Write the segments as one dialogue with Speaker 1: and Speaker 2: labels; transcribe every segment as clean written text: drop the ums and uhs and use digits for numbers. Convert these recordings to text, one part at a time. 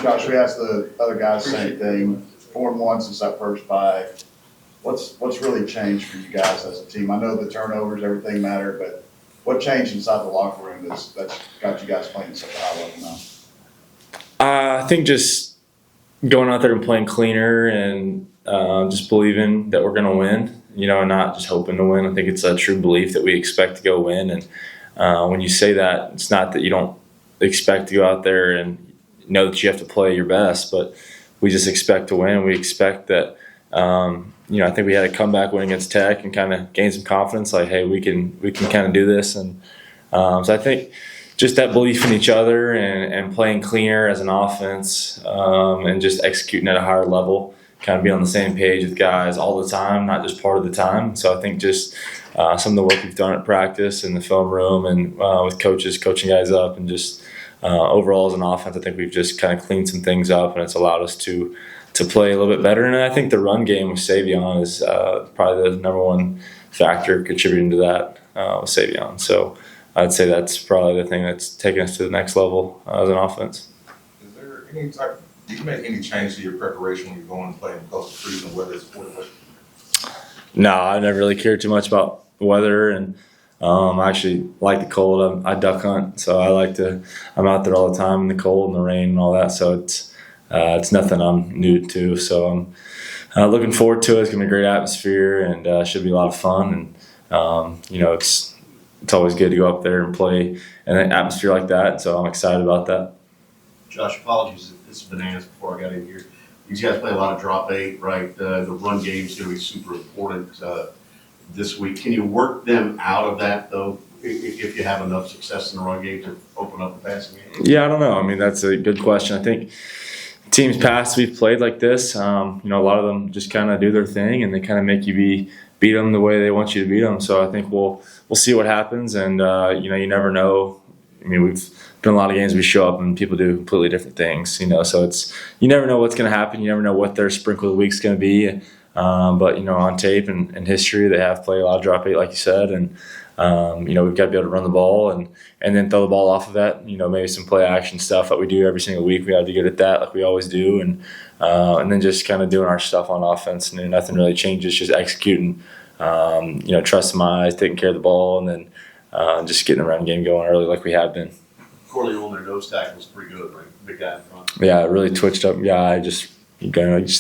Speaker 1: Josh, we asked the other guys the same thing. 4-1 since that first bye. What's really changed for you guys as a team? I know the turnovers, everything matter, but what changed inside the locker room that's got you guys playing at such a high level now?
Speaker 2: I think just going out there and playing cleaner and just believing that we're going to win, and not just hoping to win. I think it's a true belief that we expect to go win. And when you say that, it's not that you don't expect to go out there and know that you have to play your best, but we just expect to win. We expect that, I think we had a comeback win against Tech and kind of gain some confidence, like, hey, we can kind of do this. And so I think just that belief in each other and playing cleaner as an offense and just executing at a higher level, kind of be on the same page with guys all the time, not just part of the time. So I think just some of the work we've done at practice in the film room and with coaches coaching guys up and just overall as an offense, I think we've just kind of cleaned some things up and it's allowed us to play a little bit better. And I think the run game with Savion is probably the number one factor contributing to that with Savion. So I'd say that's probably the thing that's taken us to the next level as an offense.
Speaker 3: Is there any do you make any change to your preparation when you're going and playing close to freezing weather?
Speaker 2: No, I never really cared too much about weather, and I actually like the cold. I duck hunt, so I'm out there all the time in the cold and the rain and all that. So it's nothing I'm new to. So I'm looking forward to it. It's gonna be a great atmosphere and should be a lot of fun. And it's always good to go up there and play in an atmosphere like that. So I'm excited about that.
Speaker 4: Josh, apologies if this is bananas before I got in here. These guys play a lot of drop eight, right? The run game is going to be super important this week. Can you work them out of that, though, if you have enough success in the run game to open up the passing game?
Speaker 2: Yeah, I don't know. I mean, that's a good question. I think teams past we've played like this, a lot of them just kind of do their thing and they kind of make you beat them the way they want you to beat them. So I think we'll see what happens, and you never know. I mean, we've been a lot of games we show up and people do completely different things, so you never know what's going to happen. You never know what their sprinkle of the week's going to be. But on tape and history, they have played a lot of drop eight, like you said, and we've got to be able to run the ball and then throw the ball off of that. Maybe some play action stuff that we do every single week. We got to be good at that, like we always do, and then just kind of doing our stuff on offense. And nothing really changes, just executing. Trusting my eyes, taking care of the ball, and then just getting the run game going early like we have been.
Speaker 4: Corleone, their nose tackle was pretty good, right? Big guy in front.
Speaker 2: Yeah, really twitched up guy, just a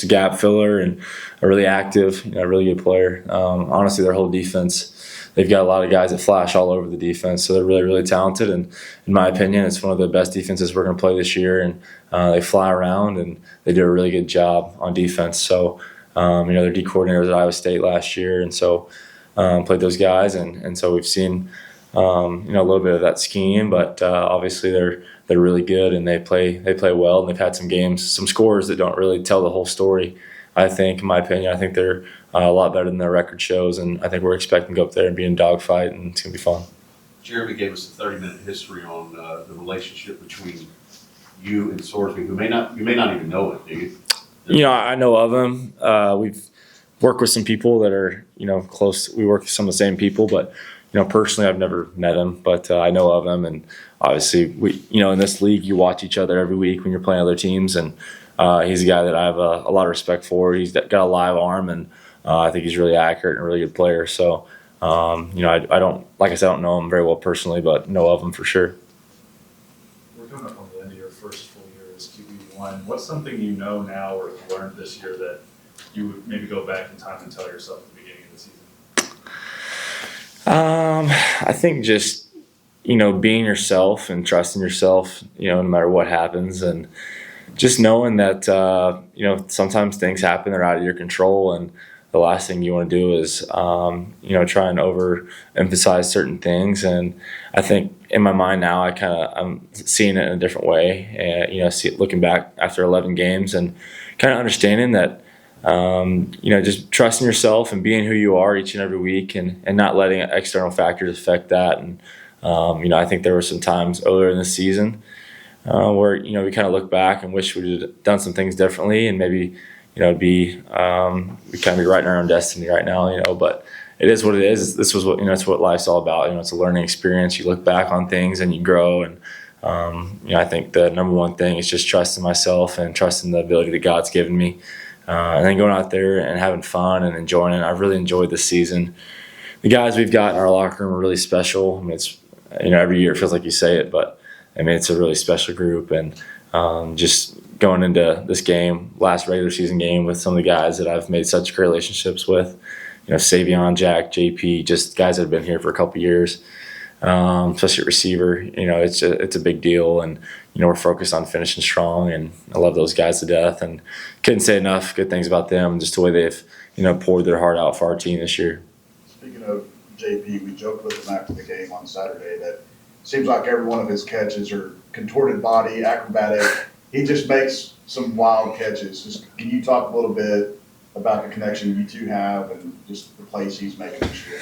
Speaker 2: gap filler and a really active, a really good player. Honestly, their whole defense, they've got a lot of guys that flash all over the defense, so they're really, really talented. And in my opinion, it's one of the best defenses we're going to play this year. And they fly around and they do a really good job on defense. So. Their D coordinator was at Iowa State last year, and so played those guys, and so we've seen a little bit of that scheme, but obviously they're really good and they play well, and they've had some scores that don't really tell the whole story. I think, in my opinion, they're a lot better than their record shows, and I think we're expecting to go up there and be in a dogfight, and it's gonna be fun.
Speaker 4: Jeremy gave us a 30-minute history on the relationship between you and Sorsby, you may not even know it, do you?
Speaker 2: I know of him. We've worked with some people that are, close. We work with some of the same people, but, personally, I've never met him, but I know of him. And obviously, we, in this league, you watch each other every week when you're playing other teams. And he's a guy that I have a lot of respect for. He's got a live arm, and I think he's really accurate and a really good player. So, I don't, like I said, I don't know him very well personally, but know of him for sure.
Speaker 5: We're coming up on the end of your first full year as QB1. What's something you know now or learned this year that you would maybe go back in time and tell yourself at the beginning of the season?
Speaker 2: I think just, being yourself and trusting yourself, no matter what happens, and just knowing that, sometimes things happen that are out of your control, and the last thing you want to do is, try and overemphasize certain things. And I think in my mind now, I'm seeing it in a different way. And, looking back after 11 games and kind of understanding that, just trusting yourself and being who you are each and every week, and not letting external factors affect that. And, I think there were some times earlier in the season where, we kind of look back and wish we'd have done some things differently, and maybe, we kind of be writing our own destiny right now, but it is what it is. This was what, it's what life's all about. It's a learning experience. You look back on things and you grow, and I think the number one thing is just trusting myself and trusting the ability that God's given me. And then going out there and having fun and enjoying it. I've really enjoyed this season. The guys we've got in our locker room are really special. I mean, it's, every year it feels like you say it, but I mean, it's a really special group. And just going into this game, last regular season game with some of the guys that I've made such great relationships with, Savion, Jack, JP, just guys that have been here for a couple of years, especially at receiver. It's a big deal, and we're focused on finishing strong, and I love those guys to death, and couldn't say enough good things about them, just the way they've poured their heart out for our team this year.
Speaker 1: Speaking of JP, we joked with him after the game on Saturday that it seems like every one of his catches are contorted body, acrobatic. He just makes some wild catches. Just, can you talk a little bit about the connection you two have and just the plays he's making this year?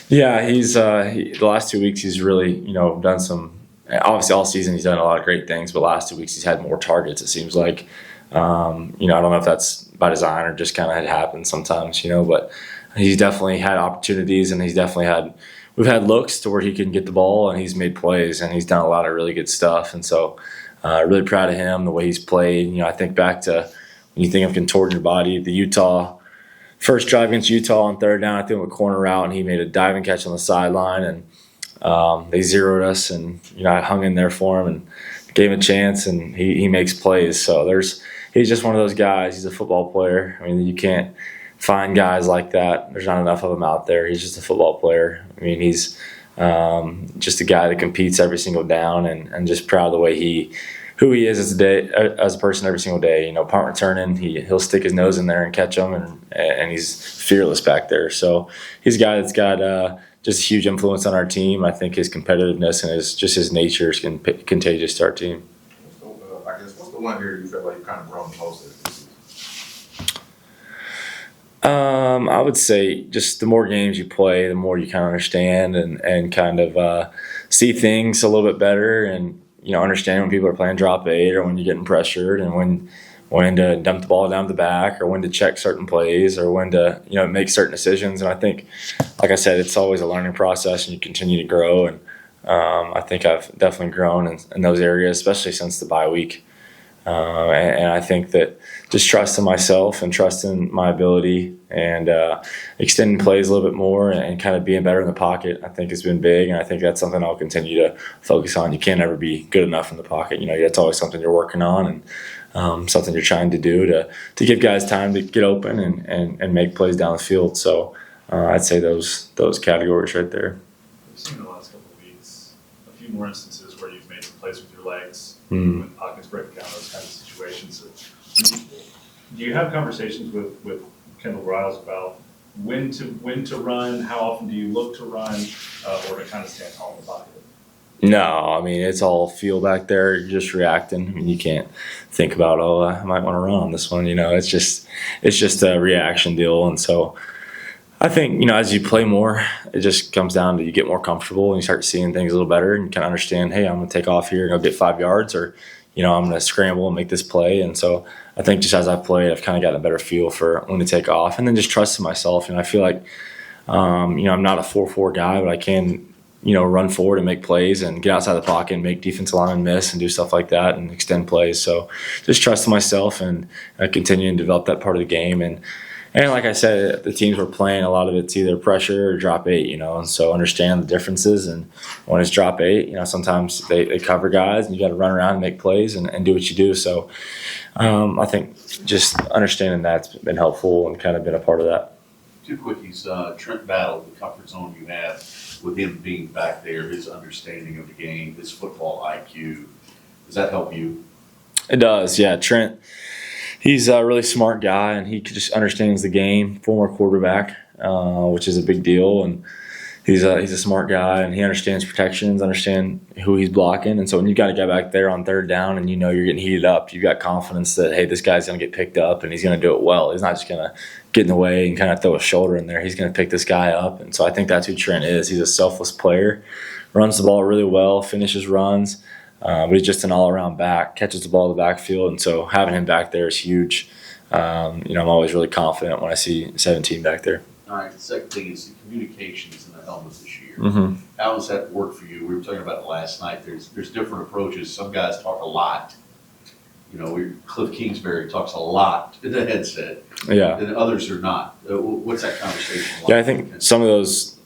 Speaker 2: Yeah, he's the last 2 weeks he's really done some. Obviously, all season he's done a lot of great things, but last 2 weeks he's had more targets. It seems like I don't know if that's by design or just kind of had happened sometimes, but he's definitely had opportunities, and we've had looks to where he can get the ball, and he's made plays, and he's done a lot of really good stuff, and so really proud of him, the way he's played. I think back to when you think of contorting your body, the Utah first drive against Utah on third down, I think with a corner route, and he made a diving catch on the sideline, and they zeroed us, and I hung in there for him and gave him a chance, and he makes plays. So he's just one of those guys. He's a football player. I mean, you can't find guys like that. There's not enough of them out there. He's just a football player. I mean, he's just a guy that competes every single down, and just proud of the way who he is as a person every single day. Punt returning, he'll stick his nose in there and catch them, and he's fearless back there. So he's a guy that's got just a huge influence on our team. I think his competitiveness and his nature is contagious to our team.
Speaker 3: What's the one area you feel like you've kind of grown the most this season?
Speaker 2: I would say just the more games you play, the more you kind of understand and kind of see things a little bit better, and understand when people are playing drop 8 or when you're getting pressured, and when to dump the ball down the back, or when to check certain plays, or when to make certain decisions. And I think, like I said, it's always a learning process, and you continue to grow. And I think I've definitely grown in those areas, especially since the bye week. And I think that just trusting myself and trusting my ability and extending plays a little bit more and kind of being better in the pocket, I think has been big. And I think that's something I'll continue to focus on. You can't ever be good enough in the pocket. That's always something you're working on, and something you're trying to do to give guys time to get open and make plays down the field. So I'd say those categories right there.
Speaker 5: We've seen in the last couple of weeks a few more instances where you've made some plays with your legs,
Speaker 2: Mm.
Speaker 5: when pockets break down, those kind of situations. Do you have conversations with Kendall Riles about when to run? How often do you look to run, or to kind of stand tall in the pocket?
Speaker 2: No, I mean, it's all feel back there. You're just reacting. I mean, you can't think about, I might want to run on this one. It's just a reaction deal. And so I think, as you play more, it just comes down to you get more comfortable and you start seeing things a little better, and you can understand, hey, I'm going to take off here and go get 5 yards, or, I'm going to scramble and make this play. And so I think just as I play, I've kind of gotten a better feel for when to take off, and then just trusting myself. I feel like, I'm not a 4-4 guy, but I can, run forward and make plays and get outside the pocket and make defensive linemen miss and do stuff like that and extend plays. So just trusting myself and continuing to develop that part of the game. And like I said, the teams we're playing, a lot of it's either pressure or drop 8, and so understand the differences. And when it's drop 8, sometimes they cover guys, and you got to run around and make plays and do what you do. So I think just understanding that's been helpful and kind of been a part of that.
Speaker 4: 2 quickies. Trent Battle, the comfort zone you have with him being back there, his understanding of the game, his football IQ, does that help you?
Speaker 2: It does, yeah. Trent, he's a really smart guy, and he just understands the game. Former quarterback, which is a big deal, and he's a smart guy, and he understands protections, understand who he's blocking. And so when you got a guy back there on third down, and you're getting heated up, you've got confidence that, hey, this guy's going to get picked up, and he's going to do it well. He's not just going to get in the way and kind of throw a shoulder in there. He's going to pick this guy up. And so I think that's who Trent is. He's a selfless player, runs the ball really well, finishes runs. But he's just an all-around back, catches the ball in the backfield, and so having him back there is huge. I'm always really confident when I see 17 back there.
Speaker 4: All right, the second thing is the communications in the helmet this year.
Speaker 2: Mm-hmm.
Speaker 4: how does that work for you? We were talking about it last night. There's different approaches. Some guys talk a lot. You know, Cliff Kingsbury talks a lot in the headset,
Speaker 2: Yeah.
Speaker 4: and others are not. What's that conversation like?
Speaker 2: Yeah, I think some of those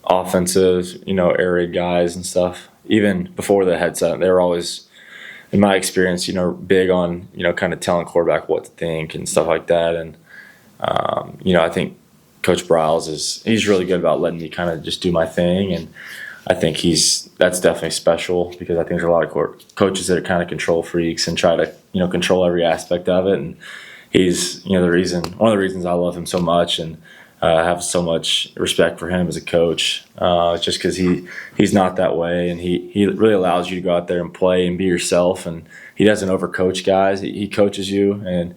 Speaker 2: offensive, air raid guys and stuff, even before the headset, they were always, in my experience, big on, kind of telling quarterback what to think and stuff like that. And, I think Coach Briles he's really good about letting me kind of just do my thing. And I think that's definitely special because I think there's a lot of coaches that are kind of control freaks and try to, control every aspect of it. And he's, one of the reasons I love him so much and have so much respect for him as a coach, just because he's not that way, and he really allows you to go out there and play and be yourself, and he doesn't overcoach guys. He coaches you and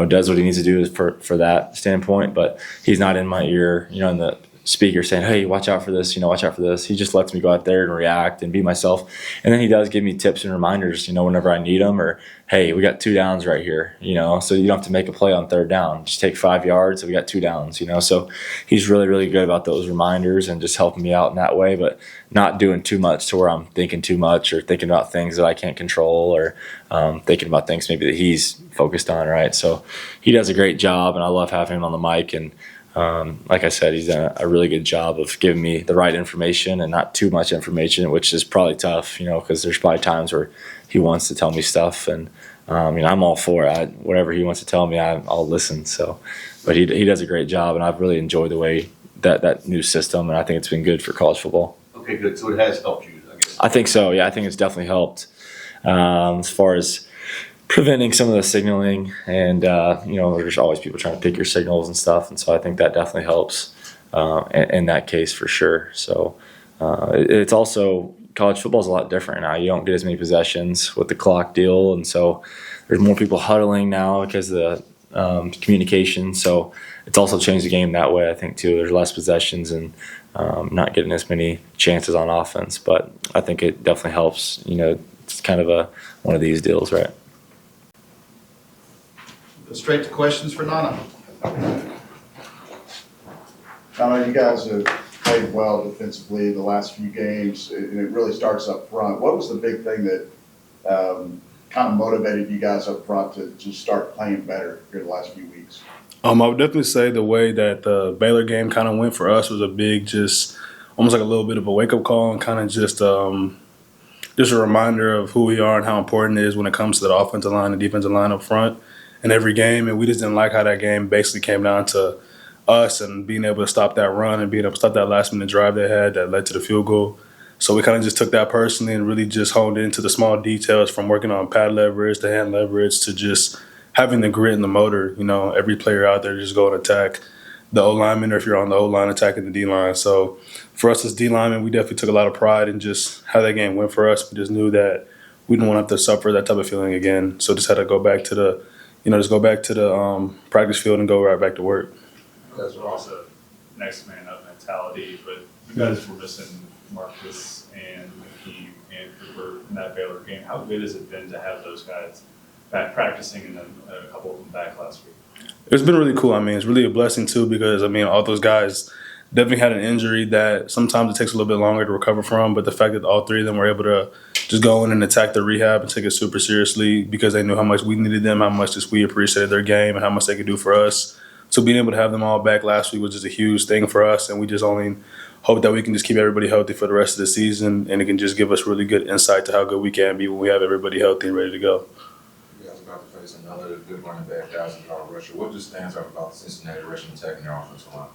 Speaker 2: does what he needs to do for that standpoint, but he's not in my ear, in the speaker saying, hey, watch out for this, watch out for this. He just lets me go out there and react and be myself. And then he does give me tips and reminders, whenever I need them, or, hey, we got 2 downs right here, so you don't have to make a play on 3rd down. Just take 5 yards, so we got 2 downs, So he's really, really good about those reminders and just helping me out in that way, but not doing too much to where I'm thinking too much or thinking about things that I can't control or thinking about things maybe that he's focused on, right? So he does a great job, and I love having him on the mic. And like I said, he's done a really good job of giving me the right information and not too much information, which is probably tough, because there's probably times where he wants to tell me stuff, and I'm all for it. Whatever he wants to tell me, I'll listen. So, but he does a great job, and I've really enjoyed the way that new system, and I think it's been good for college football.
Speaker 4: Okay, good. So it has helped you, I guess.
Speaker 2: I think so. Yeah, I think it's definitely helped as far as preventing some of the signaling, and there's always people trying to pick your signals and stuff, and so I think that definitely helps in that case for sure. So it's also, college football is a lot different now. You don't get as many possessions with the clock deal, and so there's more people huddling now because of the communication. So it's also changed the game that way, I think, too. There's less possessions and not getting as many chances on offense, but I think it definitely helps. It's kind of one of these deals, right?
Speaker 6: Go straight to questions for NaNa.
Speaker 1: NaNa, you guys have played well defensively the last few games, and it really starts up front. What was the big thing that kind of motivated you guys up front to just start playing better here the last few weeks?
Speaker 7: I would definitely say the way that the Baylor game kind of went for us was a big, just almost like a little bit of a wake-up call, and kind of just a reminder of who we are and how important it is when it comes to the offensive line and defensive line up front in every game. And we just didn't like how that game basically came down to us and being able to stop that run and being able to stop that last-minute drive they had that led to the field goal. So we kind of just took that personally and really just honed into the small details, from working on pad leverage to hand leverage to just having the grit and the motor. Every player out there just go and attack the O-lineman, or if you're on the O-line, attacking the D-line. So for us as D-linemen, we definitely took a lot of pride in just how that game went for us. We just knew that we didn't want to have to suffer that type of feeling again. So just had to go back to the practice field and go right back to work.
Speaker 5: Those are also next man up mentality, but you guys were missing Marcus and Hakeem and Hoover in that Baylor game. How good has it been to have those guys back practicing, and then a couple of them back last week?
Speaker 7: It's been really cool. It's really a blessing too, because all those guys definitely had an injury that sometimes it takes a little bit longer to recover from, but the fact that all 3 of them were able to just go in and attack the rehab and take it super seriously, because they knew how much we needed them, how much just we appreciated their game, and how much they could do for us. So being able to have them all back last week was just a huge thing for us, and we just only hope that we can just keep everybody healthy for the rest of the season, and it can just give us really good insight to how good we can be when we have everybody healthy and ready to go.
Speaker 3: You guys about to face another good running back, 1,000-yard rusher. What just stands out about the Cincinnati rushing attack in their offensive line?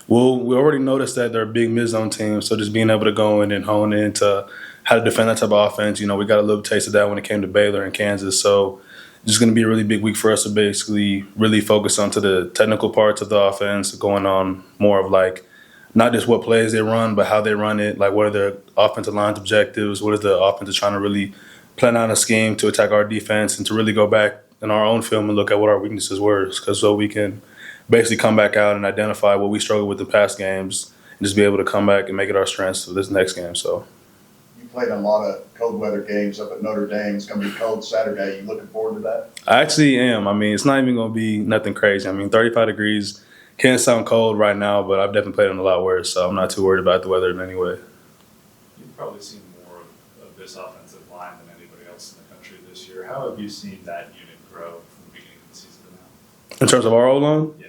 Speaker 7: Well, we already noticed that they're a big mid-zone team, so just being able to go in and hone into how to defend that type of offense. We got a little taste of that when it came to Baylor and Kansas, so it's going to be a really big week for us to basically really focus onto the technical parts of the offense, going on more of like not just what plays they run, but how they run it. Like, what are the offensive line's objectives? What is the offense trying to really plan out a scheme to attack our defense, and to really go back in our own film and look at what our weaknesses were, because so we can basically come back out and identify what we struggled with in past games and just be able to come back and make it our strengths for this next game. So
Speaker 1: You played in a lot of cold weather games up at Notre Dame. It's going to be cold Saturday. You looking forward to that?
Speaker 7: I actually am. It's not even going to be nothing crazy. 35 degrees can't sound cold right now, but I've definitely played in a lot worse, so I'm not too worried about the weather in any way.
Speaker 5: you've probably seen more of this offensive line than anybody else in the country this year. How have you seen that unit grow from the beginning of the season to now?
Speaker 7: In terms of our O-line?
Speaker 5: Yeah.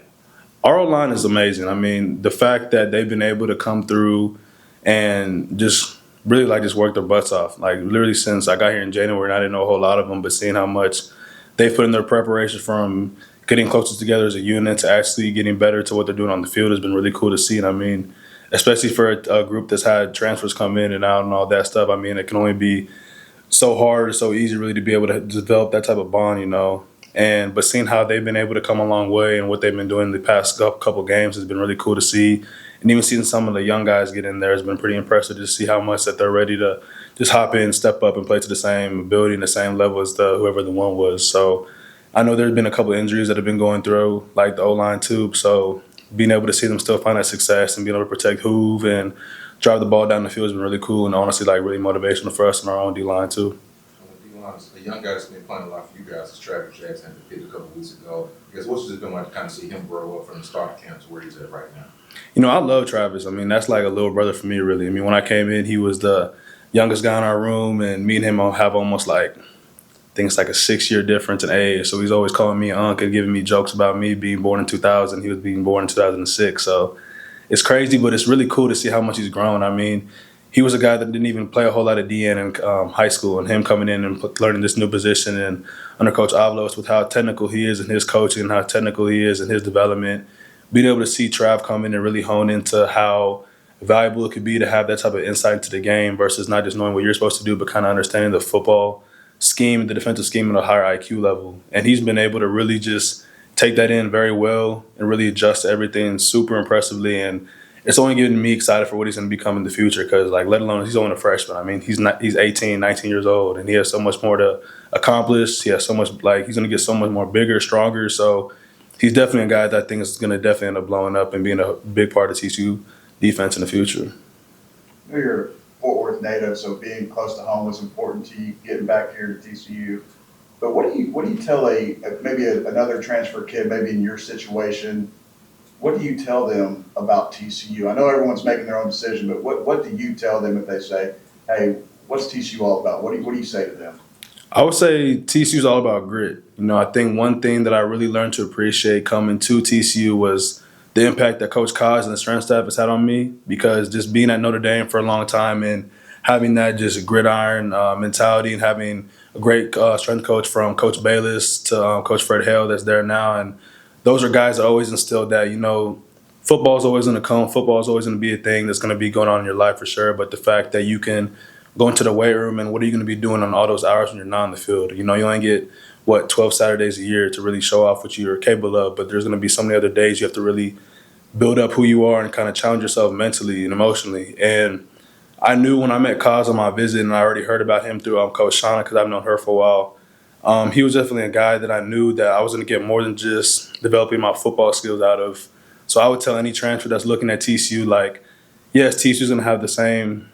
Speaker 7: Our O-line is amazing. I mean, the fact that they've been able to come through and just really just work their butts off. Like literally since I got here in January, and I didn't know a whole lot of them, but seeing how much they put in their preparation from getting closer together as a unit to actually getting better to what they're doing on the field has been really cool to see. And I mean, especially for a group that's had transfers come in and out and all that stuff, I mean, it can only be so hard, so easy really to be able to develop that type of bond, you know. But seeing how they've been able to come a long way and what they've been doing the past couple games has been really cool to see. And even seeing some of the young guys get in there has been pretty impressive to see how much that they're ready to just hop in, step up, and play to the same ability and the same level as whoever the one was. So I know there's been a couple of injuries that have been going through, like the O-line too. So being able to see them still find that success and being able to protect Hoove and drive the ball down the field has been really cool and honestly really motivational for us and our own D-line too.
Speaker 3: The young guy that's been playing a lot for you guys is Travis Jackson, who picked a couple weeks ago. I guess what's it been like to kind of see him grow up from the start of camp to where he's at right now?
Speaker 7: You know, I love Travis. I mean, that's like a little brother for me, really. I mean, when I came in, he was the youngest guy in our room, and me and him have almost I think it's like a 6-year difference in age. So he's always calling me Unc and giving me jokes about me being born in 2000. He was being born in 2006. So it's crazy, but it's really cool to see how much he's grown. I mean, he was a guy that didn't even play a whole lot of DN in high school, and him coming in and learning this new position and under Coach Avalos with how technical he is in his coaching and how technical he is in his development, being able to see Trav come in and really hone into how valuable it could be to have that type of insight into the game versus not just knowing what you're supposed to do, but kind of understanding the football scheme, the defensive scheme at a higher IQ level. And he's been able to really just take that in very well and really adjust to everything super impressively. And it's only getting me excited for what he's going to become in the future because, let alone he's only a freshman. I mean, he's 18, 19 years old, and he has so much more to accomplish. He has so much, he's going to get so much more bigger, stronger. So he's definitely a guy that I think is going to definitely end up blowing up and being a big part of TCU defense in the future.
Speaker 1: I know you're a Fort Worth native, so being close to home was important to you, getting back here to TCU. But what do you tell another transfer kid, maybe in your situation? What do you tell them about TCU? I know everyone's making their own decision, but what do you tell them if they say, hey, what's TCU all about? What do you say to them?
Speaker 7: I would say TCU is all about grit. You know, I think one thing that I really learned to appreciate coming to TCU was the impact that Coach Kaz and the strength staff has had on me, because just being at Notre Dame for a long time and having that just gridiron mentality and having a great strength coach from Coach Bayless to Coach Fred Hale that's there now. And those are guys that always instilled that, you know, football is always going to come. Football is always going to be a thing that's going to be going on in your life for sure. But the fact that you can go into the weight room and what are you going to be doing on all those hours when you're not on the field? You know, you only get, 12 Saturdays a year to really show off what you're capable of. But there's going to be so many other days you have to really build up who you are and kind of challenge yourself mentally and emotionally. And I knew when I met Kaz on my visit, and I already heard about him through Coach Shauna because I've known her for a while. He was definitely a guy that I knew that I was going to get more than just developing my football skills out of. So I would tell any transfer that's looking at TCU, yes, TCU's going to have the same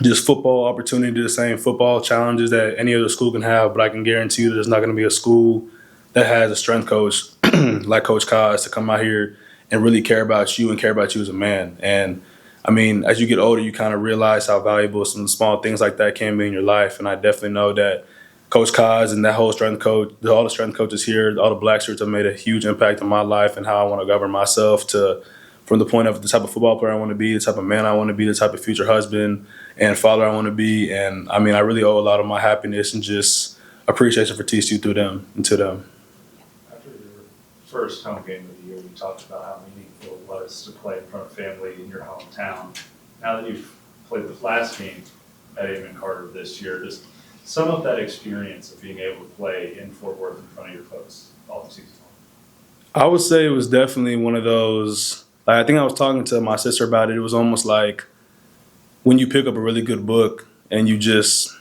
Speaker 7: just football opportunity, the same football challenges that any other school can have, but I can guarantee you that there's not going to be a school that has a strength coach like Coach Kaz to come out here and really care about you and care about you as a man. And I mean, as you get older, you kind of realize how valuable some small things like that can be in your life. And I definitely know that Coach Kaz and that whole strength coach, all the strength coaches here, all the black shirts have made a huge impact on my life and how I want to govern myself from the point of the type of football player I want to be, the type of man I want to be, the type of future husband and father I want to be. And I mean, I really owe a lot of my happiness and just appreciation for TCU through them and to them.
Speaker 5: After your first home game of the year, you talked about how meaningful it was to play in front of family in your hometown. Now that you've played the last game at Amon Carter this year, just sum up that experience of being able to play in Fort Worth in front of your folks all the season long.
Speaker 7: I would say it was definitely one of those, I think I was talking to my sister about it. It was almost like when you pick up a really good book and you just,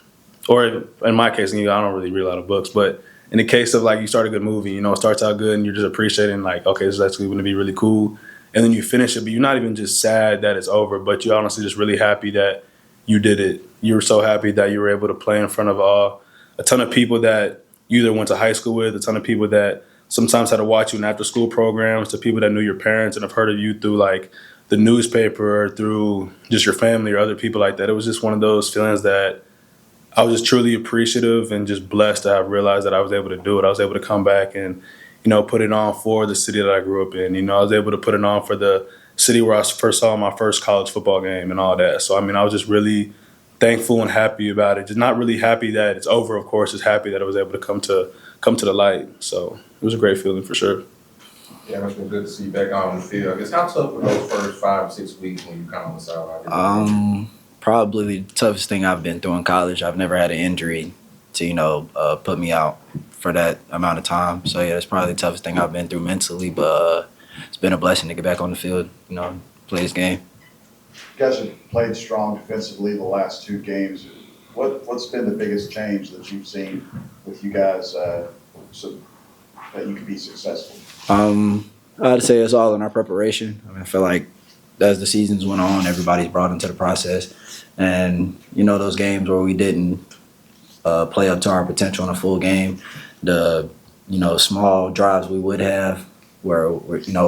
Speaker 7: or in my case, I don't really read a lot of books, but in the case of you start a good movie, it starts out good and you're just appreciating okay, this is actually going to be really cool. And then you finish it, but you're not even just sad that it's over, but you're honestly just really happy that you did it. You were so happy that you were able to play in front of a ton of people that you either went to high school with, a ton of people that sometimes had to watch you in after school programs, to people that knew your parents and have heard of you through the the newspaper or through just your family or other people like that. It was just one of those feelings that I was just truly appreciative and just blessed to have realized that I was able to do it. I was able to come back and, put it on for the city that I grew up in. I was able to put it on for the city where I first saw my first college football game and all that. So, I was just really thankful and happy about it. Just not really happy that it's over, of course, just happy that I was able to come to the light. So it was a great feeling for sure.
Speaker 3: Yeah, it's been good to see you back out on the field. I guess how tough were those first 5 or 6 weeks when you kind of on the sideline?
Speaker 8: Probably the toughest thing I've been through in college. I've never had an injury to, put me out for that amount of time. So, yeah, it's probably the toughest thing I've been through mentally. But it's been a blessing to get back on the field, play this game.
Speaker 1: You guys have played strong defensively the last 2 games. What's been the biggest change that you've seen with you guys so that you can be successful?
Speaker 8: I'd say it's all in our preparation. I feel like as the seasons went on, everybody's brought into the process. And, those games where we didn't play up to our potential in a full game, the, small drives we would have where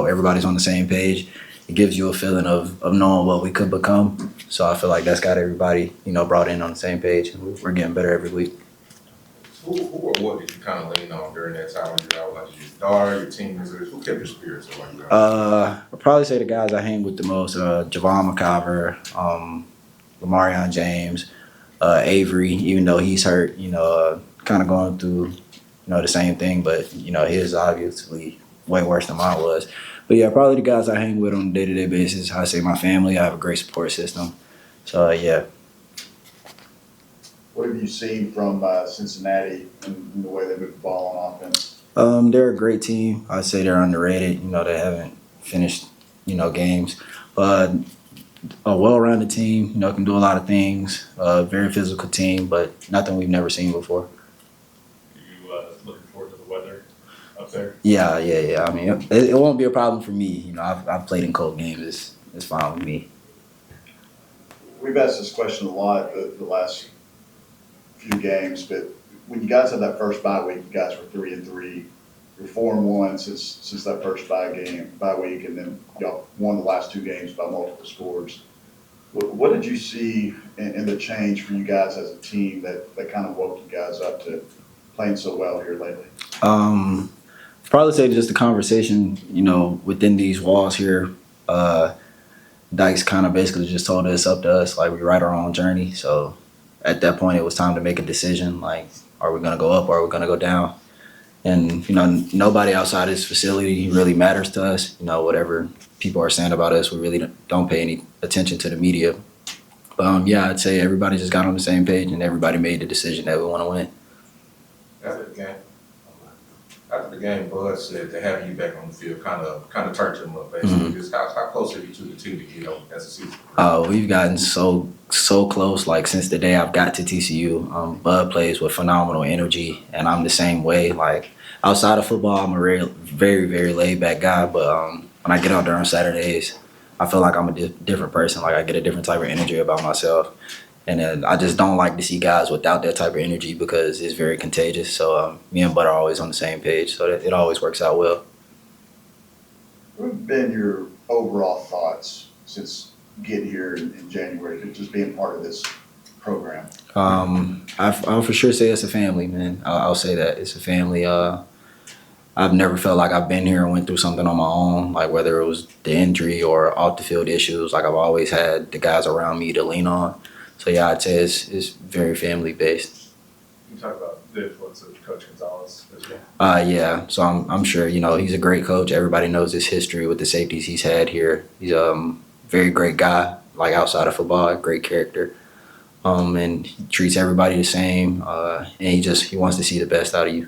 Speaker 8: everybody's on the same page, it gives you a feeling of knowing what we could become. So I feel like that's got everybody, brought in on the same page. And we're getting better every week.
Speaker 3: Who or what did you kind of lean on during that time when you were out? Like your daughter, your teammates, who kept your spirits up like that?
Speaker 8: I'd probably say the guys I hang with the most, Javon McCover, Lamarion James, Avery, even though he's hurt, kind of going through, the same thing, but, his obviously way worse than mine was. But, yeah, probably the guys I hang with on a day-to-day basis. I say my family. I have a great support system. So, yeah.
Speaker 1: What have you seen from Cincinnati in the way they move the ball on offense?
Speaker 8: They're a great team. I'd say they're underrated. They haven't finished, games. But a well-rounded team, can do a lot of things. Very physical team, but nothing we've never seen before.
Speaker 5: Are you looking forward to the weather up there?
Speaker 8: Yeah. It won't be a problem for me. I've played in cold games. It's fine with me.
Speaker 1: We've asked this question a lot the last few games, but when you guys had that first bye week, you guys were 3-3. You're 4-1 since that first bye week, and then y'all won the last 2 games by multiple scores. What did you see in the change for you guys as a team that kind of woke you guys up to playing so well here lately?
Speaker 8: Probably say just the conversation, within these walls here. Dykes kind of basically just told us up to us, like we write our own journey. So at that point, it was time to make a decision. Like, are we going to go up or are we going to go down? And, nobody outside this facility really matters to us. Whatever people are saying about us, we really don't pay any attention to the media. Yeah, I'd say everybody just got on the same page and everybody made the decision that we want to win.
Speaker 3: After the game, Bud said to have you back on the field kind of turned him up, basically.
Speaker 8: Mm-hmm.
Speaker 3: Just how close are you to the team to get as a season?
Speaker 8: We've gotten so close, like, since the day I've got to TCU. Bud plays with phenomenal energy, and I'm the same way. Like, outside of football, I'm a very, very laid-back guy, but when I get out there on Saturdays, I feel like I'm a different person. Like, I get a different type of energy about myself. And then I just don't like to see guys without that type of energy because it's very contagious. So me and Bud are always on the same page, so it always works out well.
Speaker 1: What have been your overall thoughts since getting here in January, just being part of this program?
Speaker 8: I'll for sure say it's a family, man. I'll say that. It's a family. I've never felt like I've been here and went through something on my own, like whether it was the injury or off-the-field issues. Like, I've always had the guys around me to lean on. So, yeah, I'd say it's very family-based.
Speaker 5: You talk about the influence of Coach Gonzalez as well.
Speaker 8: Yeah, so I'm sure, he's a great coach. Everybody knows his history with the safeties he's had here. He's a very great guy, like outside of football, a great character. And he treats everybody the same, and he wants to see the best out of you.